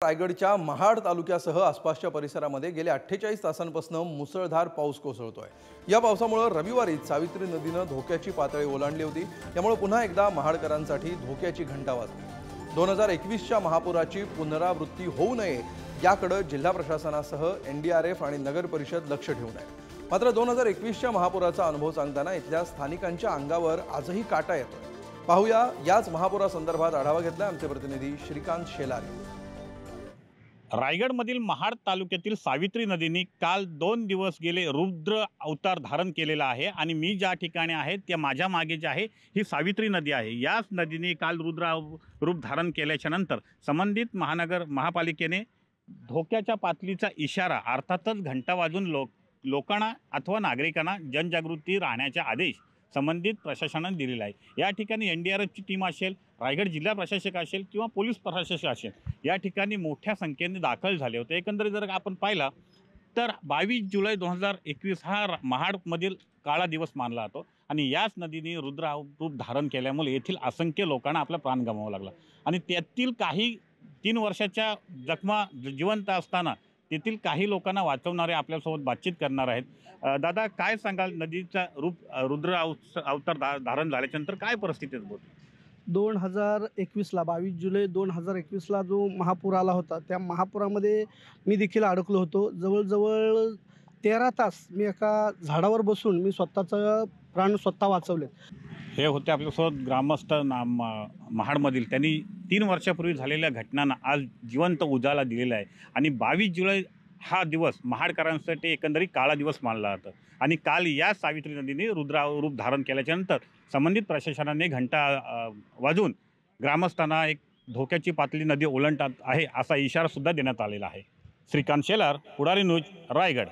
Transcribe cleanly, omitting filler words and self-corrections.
रायगडच्या महाड तालुक्यासह आसपासच्या परिसरामध्ये गेल्या 48 तासांपासून मुसळधार पाऊस कोसळतोय। या पावसामुळे रविवारी सावित्री नदीने धोक्याची पातळी ओलांडली होती। त्यामुळे पुन्हा एकदा महाडकरांसाठी धोक्याची घंटा वाजली। 2021च्या महापुराची पुनरावृत्ती होऊ नये याकडे जिल्हा प्रशासनासह एनडीआरएफ आणि नगर परिषद लक्ष ठेवून आहे। मात्र 2021च्या महापुराचा अनुभव सांगताना इथल्या स्थानिकांच्या अंगावर आजही काटा येतोय। पाहूया याच महापुरासंदर्भात आढावा घेतला आमचे प्रतिनिधी श्रीकांत शेलार। रायगडमधील महाड तालुक्यातील सावित्री नदीने काल 2 दिवस गेले रुद्र अवतार धारण केलेला आहे आणि मी ज्या ठिकाणी आहे त्या माझ्या मागे जे आहे ही सावित्री नदी आहे। याच नदीने काल रुद्र रूप धारण केल्याच्या नंतर संबंधित महापालिकेने धोक्याच्या पातळीचा इशारा अर्थातच घंटा वाजून लोकांना अथवा नागरिकांना जनजागृती राहण्याचे आदेश संबंधित प्रशासनाने दिलेला आहे। या ठिकाणी एनडीआरएफची टीम असेल, रायगड जिल्हा प्रशासक असेल किंवा पोलीस प्रशासक असेल, या ठिकाणी मोठ्या संख्येने दाखल झाले होते। एकंदरीत जर आपण पाहिला तर 22 जुलै 2021 हा महाडमधील काळा दिवस मानला जातो आणि याच नदीने रुद्र रूप धारण केल्यामुळे येथील असंख्य लोकांना आपला प्राण गमावावा लागला आणि त्यातील काही 3 वर्षाच्या जखमा जिवंत असताना तेथील काही लोकांना वाचवणारे आपल्यासोबत बातचीत करणार आहेत। दादा, काय सांगाल, नदीचा रुद्र अवतार धारण झाल्यानंतर काय परिस्थिती होती? 2021ला 22 जुलै 2021ला जो महापूर आला होता त्या महापुरामध्ये मी देखील अडकलो होतो। जवळजवळ 13 तास मी एका झाडावर बसून मी स्वतःचा प्राण स्वतः वाचवले। हे होते आपल्यासोबत ग्रामस्थ महाडमधील, त्यांनी 3 वर्षापूर्वी झालेल्या घटनांना आज जिवंत उजाला दिलेला आहे आणि 22 जुलै हा दिवस महाडकरांसाठी एकंदरीत काळा दिवस मानला जातो आणि काल या सावित्री नदीने रुद्र रूप धारण केल्याच्यानंतर संबंधित प्रशासनाने घंटा वाजवून ग्रामस्थांना एक धोक्याची पातळी नदी ओलांडत आहे असा इशारा सुद्धा देण्यात आलेला आहे। श्रीकांत शेलार, पुढारी न्यूज, रायगड।